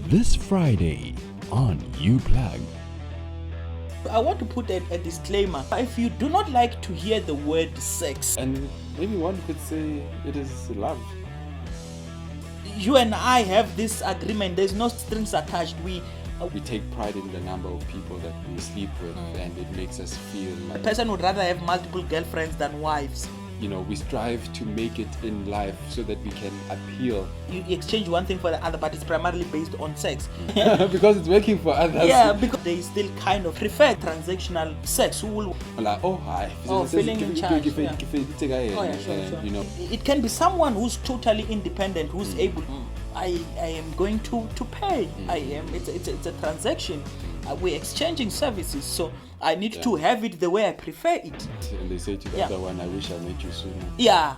This Friday on Uplug. I want to put a disclaimer. If you do not like to hear the word sex, and maybe one could say it is love. You and I have this agreement. There's no strings attached. We take pride in the number of people that we sleep with, and it makes us feel a like, person would rather have multiple girlfriends than wives. We strive to make it in life so that we can appeal. You exchange one thing for the other, but it's primarily based on sex. Because it's working for others. Yeah, because they still kind of prefer transactional sex. Who will like, feeling in charge. Yeah. Sure. It can be someone who's totally independent, who's able. I am going to pay. It's a transaction. We're exchanging services, so I need to have it the way I prefer it. And they say to the other one, I wish I met you sooner. Yeah.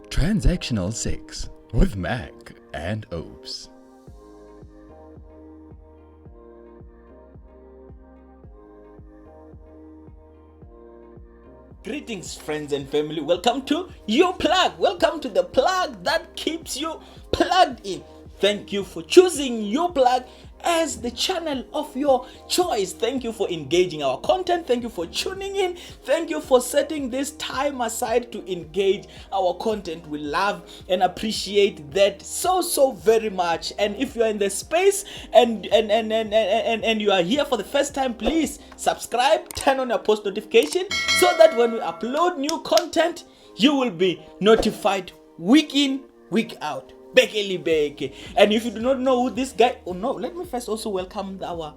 Transactional Sex with Mac and Opes. Greetings, friends and family. Welcome to Uplug. Welcome to the plug that keeps you plugged in. Thank you for choosing Uplug as the channel of your choice. Thank you for engaging our content. Thank you for tuning in. Thank you for setting this time aside to engage our content. We love and appreciate that so very much. And if you are in the space and you are here for the first time, please subscribe, turn on your post notification so that when we upload new content, you will be notified week in, week out. Bekeli. And if you do not know who this guy, let me first also welcome our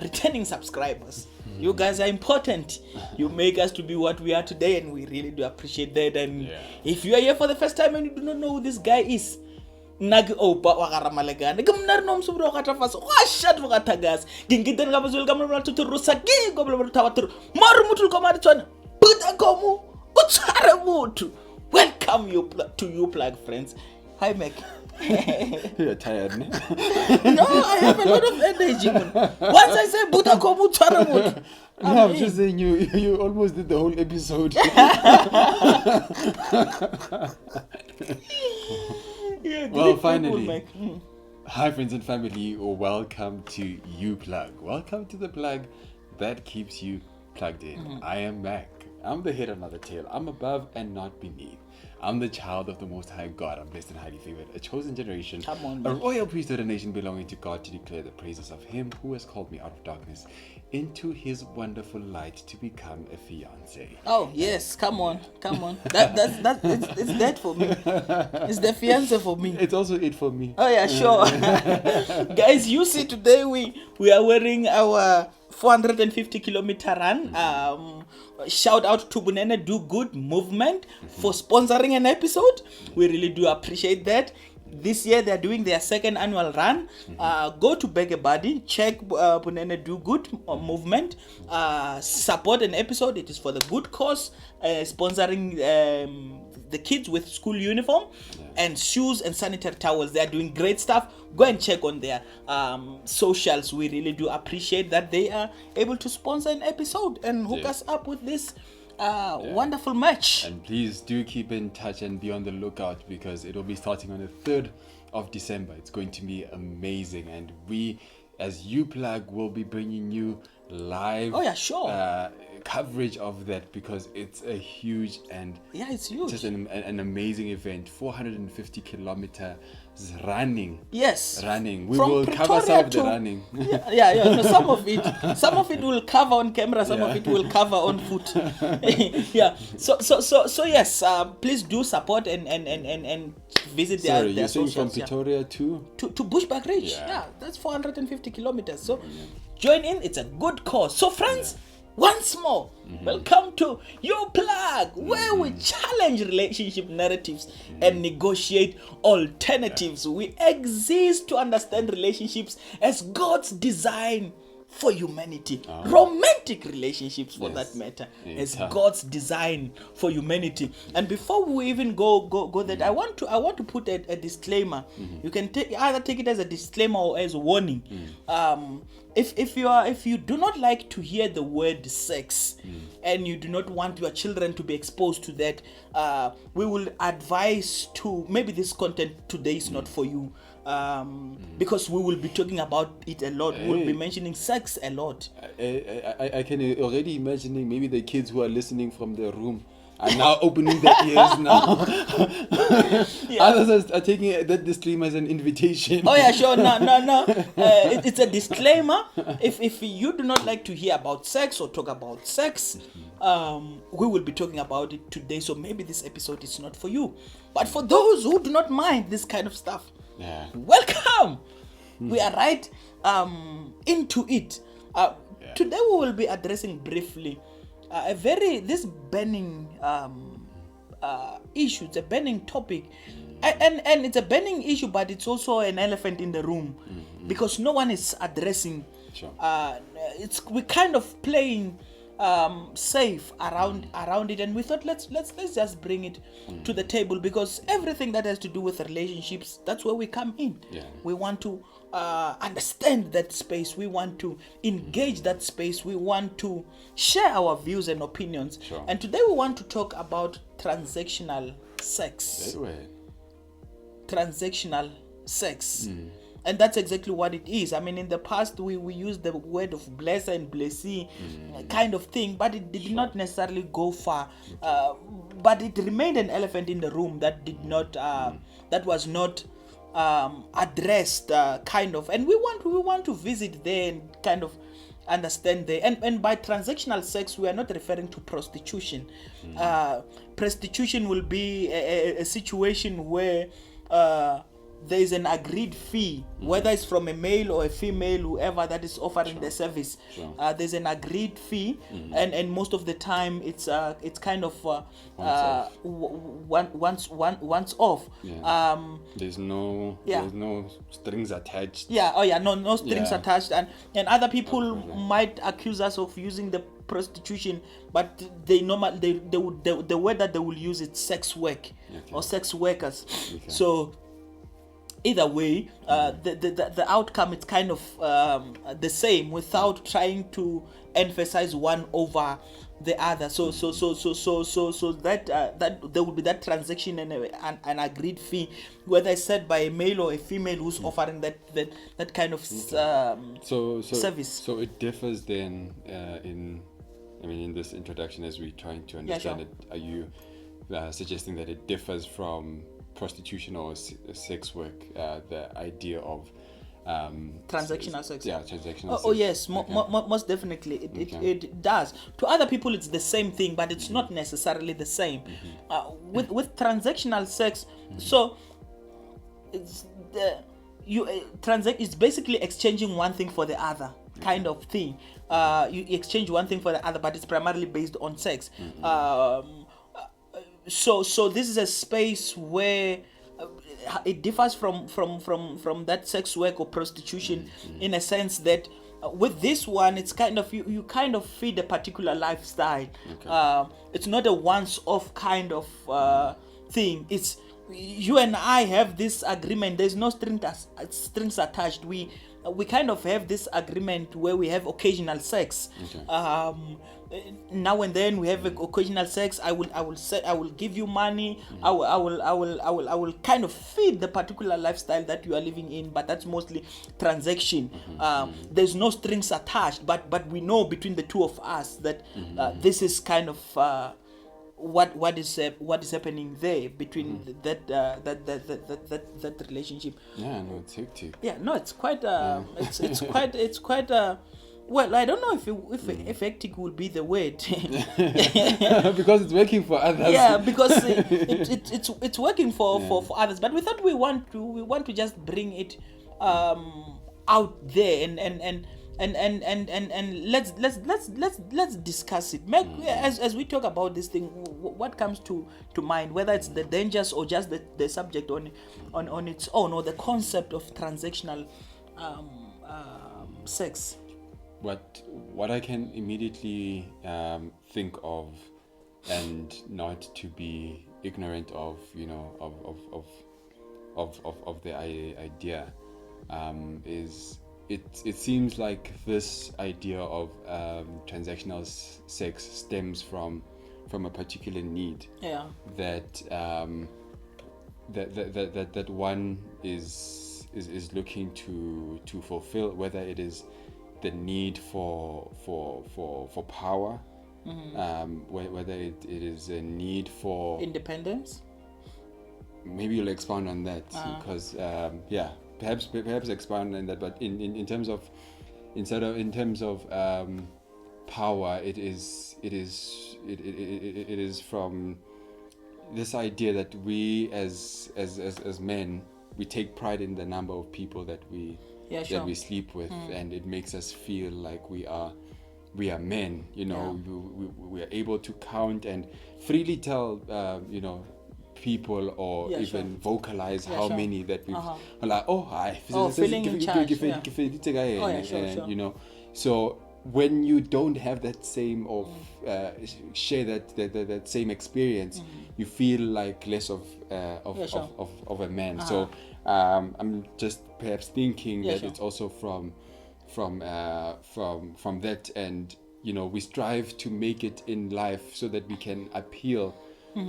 returning subscribers. You guys are important. You make us to be what we are today, and we really do appreciate that. And if you are here for the first time and you do not know who this guy is, nagi opa wagaramalagana gumnar nom subro katafas washat vagatagas gingiden gamazul gamral tuturusa gigoblo tawatur marumutul komaditswana buta komu utsara mutu. Welcome you to Uplug, friends. Hi, Mac. You're tired, ne? No, I have a lot of energy. Once I say Buddha Komu Charamut. No, I'm just saying you almost did the whole episode. Well, finally. Hi, friends and family. Welcome to Uplug. Welcome to the plug that keeps you plugged in. I am Mac. I'm the head and not the tail. I'm above and not beneath. I'm the child of the Most High God. I'm blessed and highly favored, a chosen generation, a royal priesthood, a nation belonging to God, to declare the praises of Him who has called me out of darkness into His wonderful light to become a fiance. Oh yes, come on. It's that for me. It's the fiance for me. It's also it for me. Oh yeah, sure. Guys, you see today we are wearing our 450 kilometer run. Shout out to Bunene Do Good Movement for sponsoring an episode. We really do appreciate that. This year they're doing their second annual run. Go to Beg a Buddy, check Bunene Do Good Movement, support an episode. It is for the good cause, sponsoring the kids with school uniform and shoes and sanitary towels. They are doing great stuff. Go and check on their socials. We really do appreciate that they are able to sponsor an episode and hook us up with this wonderful match. And please do keep in touch and be on the lookout, because it will be starting on the 3rd of December. It's going to be amazing, and we as Uplug will be bringing you live coverage of that, because it's a huge and it's huge, just an amazing event. 450 kilometers running. We from will Pretoria cover some of the running. No, some of it will cover on camera, some of it will cover on foot. So yes, please do support and visit their you're saying socials, from Pretoria to Bushbuck Ridge. That's 450 kilometers. So join in. It's a good cause. So friends, once more, welcome to Uplug, where we challenge relationship narratives and negotiate alternatives. We exist to understand relationships as God's design for humanity. Romantic relationships, for that matter, as God's design for humanity. And before we even go that, I want to put a disclaimer. You can either take it as a disclaimer or as a warning. If you do not like to hear the word sex, and you do not want your children to be exposed to that, we will advise to maybe this content today is not for you. Because we will be talking about it a lot. We will be mentioning sex a lot. I can already imagining maybe the kids who are listening from their room are now opening their ears now. Others are taking that disclaimer as an invitation. Oh yeah, sure. No. It's a disclaimer. If you do not like to hear about sex or talk about sex, we will be talking about it today. So maybe this episode is not for you. But for those who do not mind this kind of stuff, welcome. We are right into it. Today we will be addressing briefly this burning issue. It's a burning topic, and it's a burning issue, but it's also an elephant in the room because no one is addressing. Sure. We're kind of playing safe around it, and we thought let's just bring it to the table, because everything that has to do with relationships, that's where we come in. We want to understand that space, we want to engage that space, we want to share our views and opinions. And today we want to talk about transactional sex. Transactional sex. And that's exactly what it is. I mean, in the past, we used the word of blesser and blessee kind of thing, but it did not necessarily go far. But it remained an elephant in the room that did not, that was not addressed, kind of. And we want to visit there and kind of understand there. And by transactional sex, we are not referring to prostitution. Prostitution will be a situation where there is an agreed fee, whether it's from a male or a female, whoever that is offering the service. There's an agreed fee, and most of the time it's kind of once off. There's no strings attached. No strings attached, and other people might accuse us of using the prostitution, but the word that they will use is sex work or sex workers. So either way, the outcome is kind of the same, without trying to emphasize one over the other. So that there will be that transaction and an agreed fee, whether it's set by a male or a female who's offering that kind of service. So it differs then in this introduction, as we're trying to understand it. Are you suggesting that it differs from prostitution or sex work, the idea of transactional sex? Transactional sex. Yes, most definitely it does. To other people it's the same thing, but it's not necessarily the same. With transactional sex, so it's it's basically exchanging one thing for the other kind of thing. You exchange one thing for the other, but it's primarily based on sex. So this is a space where it differs from that sex work or prostitution, in a sense that with this one, it's kind of you kind of feed a particular lifestyle. It's not a once-off kind of thing. It's you and I have this agreement. There's no strings attached. We kind of have this agreement where we have occasional sex. Now and then we have occasional sex. I will give you money. I will kind of feed the particular lifestyle that you are living in, but that's mostly transaction. There's no strings attached, but we know between the two of us that this is kind of what is happening there between that relationship. It's hectic. It's quite it's quite well, I don't know if hectic will be the word. Because it's working for others. Because it's working for others. But we thought we want to just bring it out there and let's discuss it. As we talk about this thing, what comes to mind, whether it's the dangers or just the subject on its own, or the concept of transactional sex. what I can immediately think of, and not to be ignorant of, of the idea, is it seems like this idea of transactional sex stems from a particular need that that one is looking to fulfill, whether it is the need for power, whether it is a need for independence. Maybe you'll expound on that, because perhaps expound on that. But in terms of power, it is from this idea that we as men, we take pride in the number of people that we we sleep with, and it makes us feel like we are men. We are able to count and freely tell people, or even vocalize how many that we've feeling in charge. So when you don't have that same of share that same experience, you feel like less of a man. So I'm just perhaps thinking that it's also from that, and we strive to make it in life so that we can appeal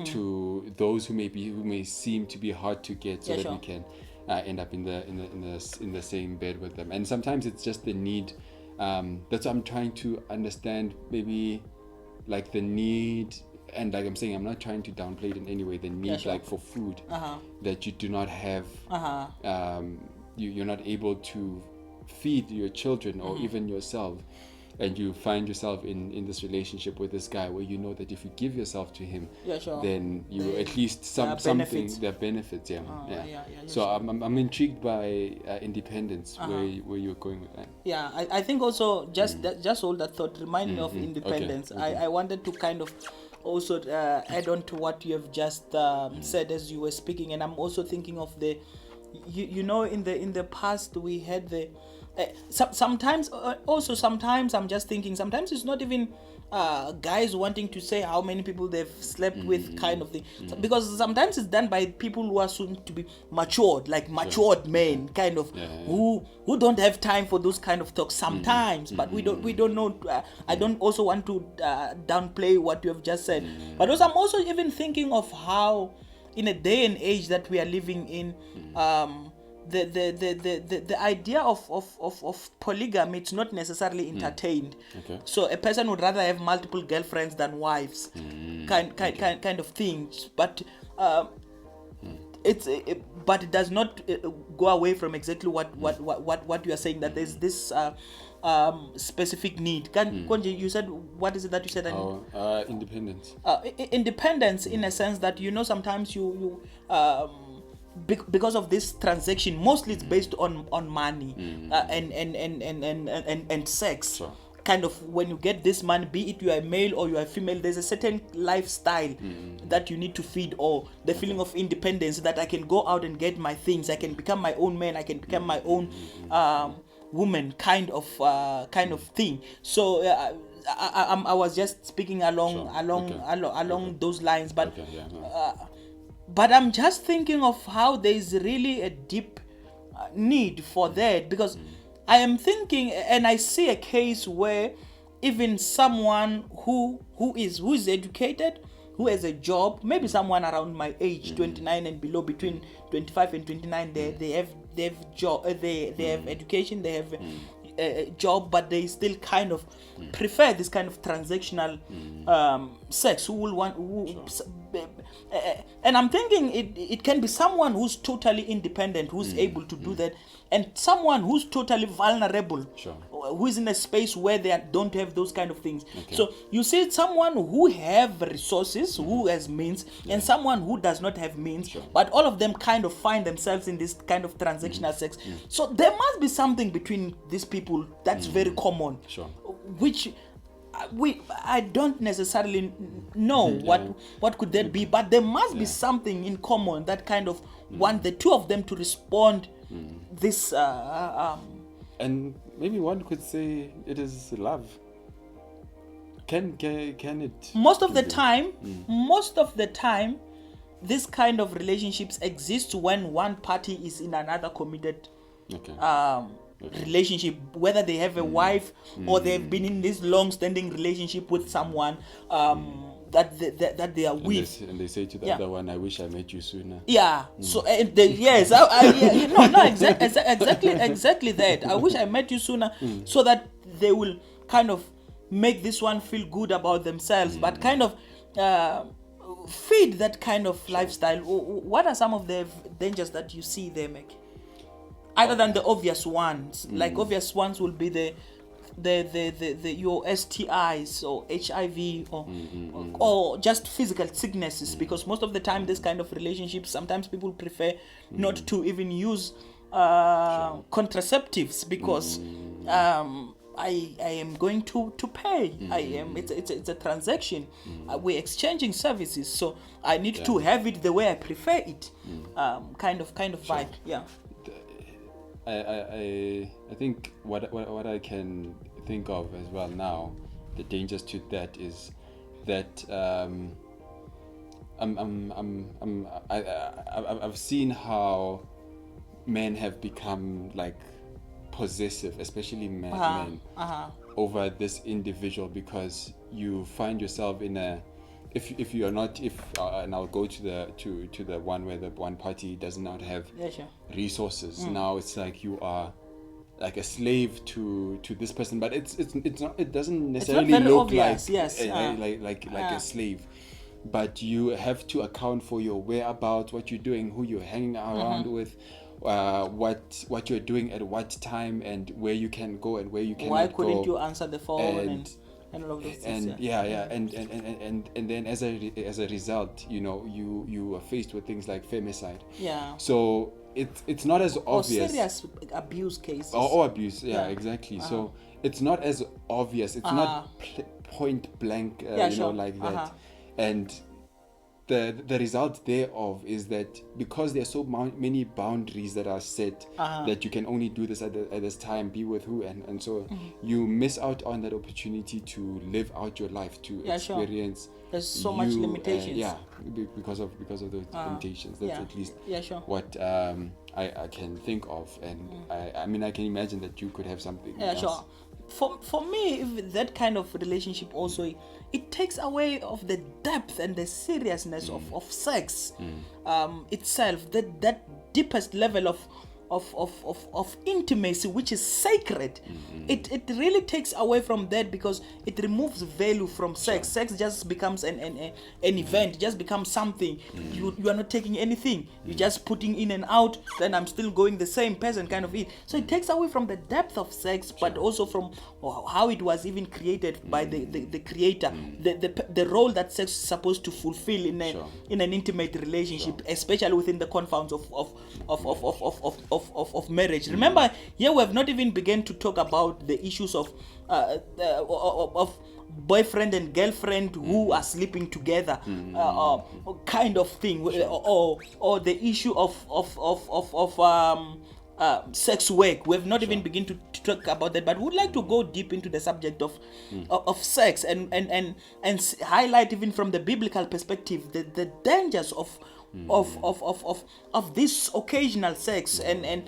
to those who may seem to be hard to get, so that we can end up in the same bed with them. And sometimes it's just the need. That's what I'm trying to understand, maybe like the need, and like I'm saying, I'm not trying to downplay it in any way, the need like for food that you do not have. You're not able to feed your children or even yourself, and you find yourself in this relationship with this guy where you know that if you give yourself to him, then you at least something, there are benefits. So I'm intrigued by independence, where you're going with that. I think also just all that thought remind me of independence. Okay. I wanted to kind of also add on to what you have just said as you were speaking, and I'm also thinking of the in the past we had the sometimes I'm just thinking, sometimes it's not even guys wanting to say how many people they've slept with, kind of thing, because sometimes it's done by people who are soon to be matured, like matured men, kind of, who don't have time for those kind of talks sometimes. But we don't know. I don't also want to downplay what you have just said, but also I'm also even thinking of how, in a day and age that we are living in, the idea of polygamy, it's not necessarily entertained. So a person would rather have multiple girlfriends than wives, kind of things. But but it does not go away from exactly what you are saying, that there's this specific need. Konje, you said, what is it that you said? Independence. Independence, in a sense that sometimes you because of this transaction, mostly it's based on money and sex. Sure. Kind of, when you get this money, be it you are male or you are female, there's a certain lifestyle that you need to feed, or the feeling of independence, that I can go out and get my things, I can become my own man, I can become my own woman, kind of thing. So I was just speaking along those lines, but but I'm just thinking of how there is really a deep need for that, because I am thinking, and I see a case where even someone who is educated, who has a job, maybe someone around my age, 29 and below, between 25 and 29, they have job, they have education, they have a job, but they still kind of prefer this kind of transactional sex, and I'm thinking it can be someone who's totally independent, who's able to do that, and someone who's totally vulnerable, who is in a space where they don't have those kind of things. So you see someone who have resources, who has means, and someone who does not have means, but all of them kind of find themselves in this kind of transactional sex. So there must be something between these people that's very common, which I don't necessarily know what could that be, but there must be something in common that kind of want the two of them to respond this and maybe one could say it is love. Can it? Most of the time, this kind of relationships exist when one party is in another committed relationship, whether they have a wife or they've been in this long-standing relationship with someone that they are with. And they say to the other one, "I wish I met you sooner." Yeah. So exactly that. I wish I met you sooner, so that they will kind of make this one feel good about themselves, but kind of feed that kind of lifestyle. What are some of the dangers that you see there, Meg? Other than the obvious ones, like obvious ones will be the your STIs or HIV or just physical sicknesses, because most of the time this kind of relationships, sometimes people prefer not to even use contraceptives because I am going to pay. It's a transaction. We're exchanging services, so I need to have it the way I prefer it. Kind of vibe. Yeah. I think what I can think of as well now, the dangers to that is that I've seen how men have become like possessive, especially men, over this individual, because you find yourself in a if you are not and I'll go to the one where the one party does not have resources. Now it's like you are like a slave to this person, but it's not, it doesn't necessarily look obvious, like a slave, but you have to account for your whereabouts, what you're doing, who you're hanging around with, what you're doing at what time, and where you can go and where you cannot go. Why couldn't you answer the phone and all of those things? And then as a result, you are faced with things like femicide. Yeah. So it's not as obvious. Or serious abuse cases. Or abuse, exactly. So it's not as obvious. It's not point blank, like that. And the result thereof is that because there are so many boundaries that are set, that you can only do this at this time, be with who, and so you miss out on that opportunity to live out your life, to experience. There's so much limitations. Because of those limitations. That's at least what I can think of, and I can imagine that you could have something else. Sure. For me, if that kind of relationship also, it takes away of the depth and the seriousness of sex itself, that deepest level of intimacy, which is sacred. It really takes away from that, because it removes value from sex. Sex just becomes an event, just becomes something. You are not taking anything, you're just putting in and out, then I'm still going the same person kind of it. So it takes away from the depth of sex, but also from how it was even created by the creator, the role that sex is supposed to fulfill in an intimate relationship, especially within the confines of marriage. Remember, here we have not even begun to talk about the issues of boyfriend and girlfriend who are sleeping together, kind of thing, or the issue of sex work. We have not even begun to talk about that, but we would like to go deep into the subject of sex and highlight, even from the biblical perspective, the dangers of this occasional sex, and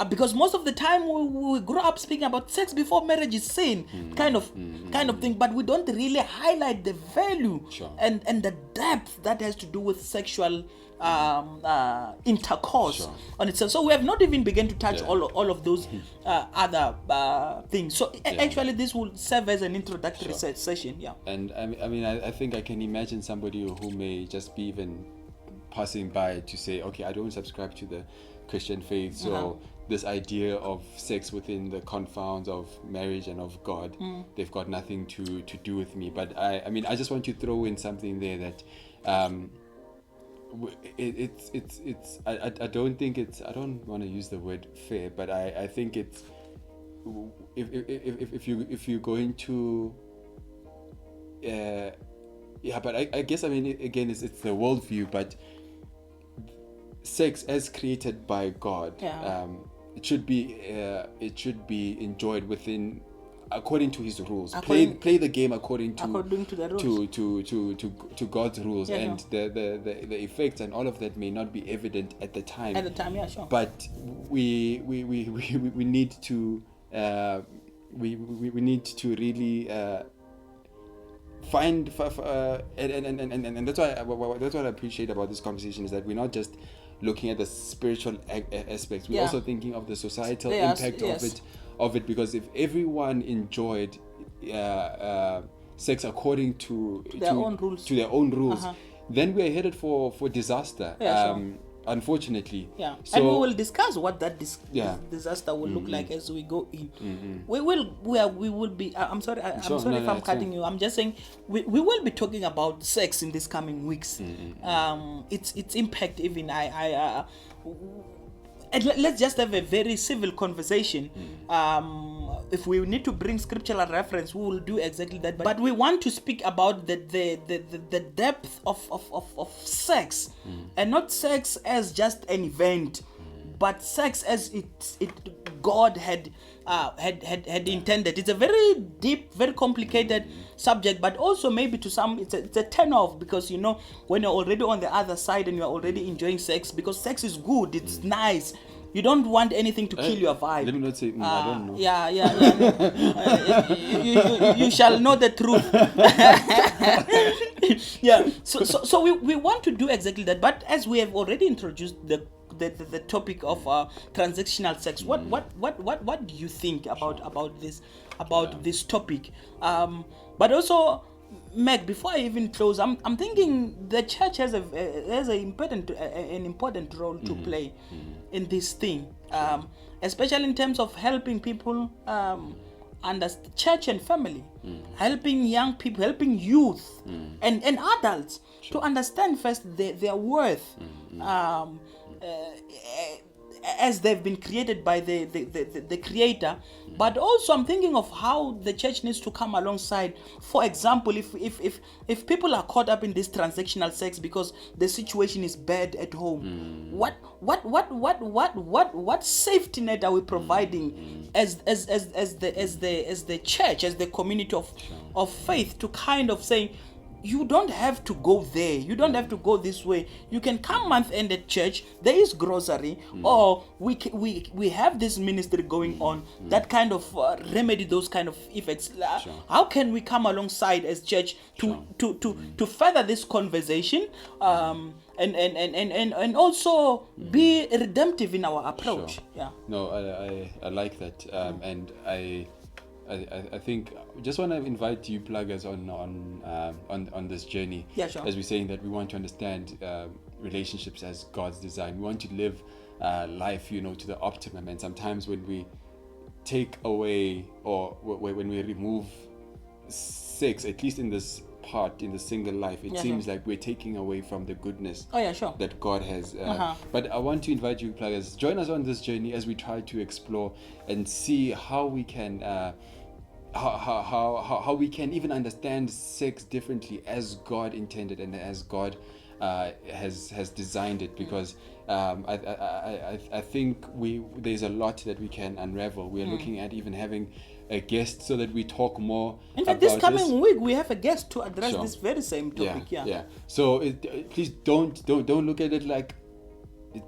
because most of the time we grow up speaking about sex before marriage is sin, kind of thing, but we don't really highlight the value and the depth that has to do with sexual intercourse on itself. So we have not even begun to touch all of those other things. So actually this will serve as an introductory session. And I think I can imagine somebody who may just be even passing by to say, okay, I don't subscribe to the Christian faith, so this idea of sex within the confines of marriage and of God, they've got nothing to do with me. But I just want to throw in something there that I don't think it's, I don't want to use the word fair, but I think it's, if you're going to but I guess again it's the worldview, but sex as created by God, it should be enjoyed within, according to his rules. According- Play the game according to the rules. to God's rules, Yeah, and the effects and all of that may not be evident at the time. At the time, yeah, sure. But we need to we need to really find and that's what I appreciate about this conversation, is that we're not just looking at the spiritual aspects. We're Yeah. also thinking of the societal Yes, impact yes. of it, because if everyone enjoyed sex according to their own rules. Uh-huh. then we are headed for disaster. Yeah, sure. Unfortunately. Yeah, So, and we will discuss what that Yeah. disaster will look like as we go in. We will be. I'm sorry. I'm Sure, sorry no, if no, I'm it's cutting fine. you. I'm just saying we will be talking about sex in these coming weeks. Its impact. Even and let's just have a very civil conversation. If we need to bring scriptural reference, we will do exactly that. But we want to speak about the depth of sex, and not sex as just an event, but sex as it God had intended. It's a very deep, very complicated subject, but also maybe to some it's a turn off, because when you're already on the other side and you're already enjoying sex, because sex is good, it's nice. You don't want anything to kill your vibe. Let me not say. I don't know. Yeah. You shall know the truth. Yeah. So we want to do exactly that. But as we have already introduced the topic of transactional sex, what do you think about this topic? But also, Meg, before I even close, I'm thinking the church has an important role to play in this thing, especially in terms of helping people understand church and family, helping young people, helping youth and adults to understand first their worth. As they've been created by the creator, but also I'm thinking of how the church needs to come alongside. For example, if people are caught up in this transactional sex because the situation is bad at home, what safety net are we providing as the church, as the community of faith, to kind of say, you don't have to go there. You don't have to go this way. You can come month end at church. There is grocery, or we have this ministry going on that kind of remedy those kind of effects. Sure. How can we come alongside as church to further this conversation, and also be redemptive in our approach? Sure. Yeah. No, I like that, and I think I just want to invite you pluggers on this journey. Yeah, sure. As we're saying that we want to understand relationships as God's design. We want to live life, to the optimum. And sometimes when we take away, or when we remove sex, at least in this part, in the single life, it seems like we're taking away from the goodness that God has. But I want to invite you pluggers, join us on this journey as we try to explore and see how we can how we can even understand sex differently as God intended and as God has designed it, because I think there's a lot that we can unravel. We are looking at even having a guest so that we talk more. In fact, this coming week we have a guest to address this very same topic. Yeah. So please don't look at it like.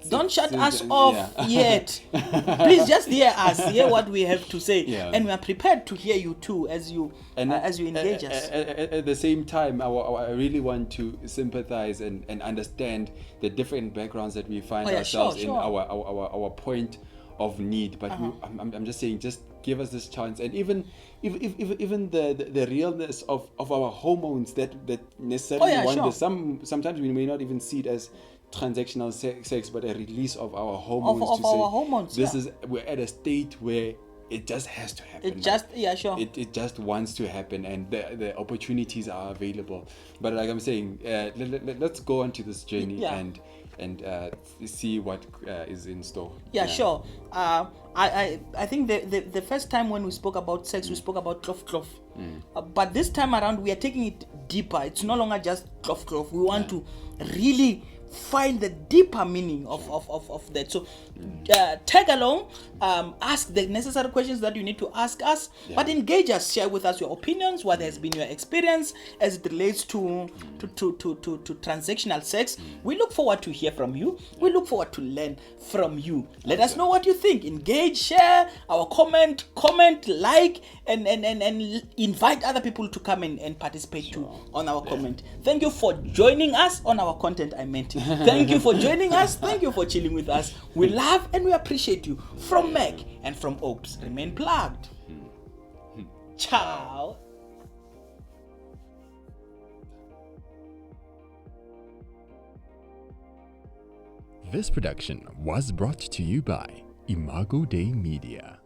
Don't shut us off yet. Please just hear us, hear what we have to say, and we are prepared to hear you too as you engage us. At the same time, I really want to sympathize and understand the different backgrounds that we find ourselves in, our point of need. But I'm just saying, just give us this chance, and even the realness of our hormones that necessarily wonder. Sometimes we may not even see it as transactional sex, but a release of our hormones. We're at a state where it just has to happen. It just wants to happen, and the opportunities are available. But like I'm saying, let's go on to this journey and see what is in store. Sure. I think the first time when we spoke about sex, we spoke about tlof-tlof. But this time around, we are taking it deeper. It's no longer just tlof-tlof. We want to really find the deeper meaning of that. So tag along, ask the necessary questions that you need to ask us, but engage us, share with us your opinions, what has been your experience as it relates to transactional sex. We look forward to hear from you. We look forward to learn from you. Let us know what you think. Engage, share our comment, like, and invite other people to come and participate too on our comment. Thank you for joining us on our content. Thank you for joining us. Thank you for chilling with us. We love and we appreciate you. From Mac and from Opes, remain plugged. Ciao. This production was brought to you by Imago Dei Media.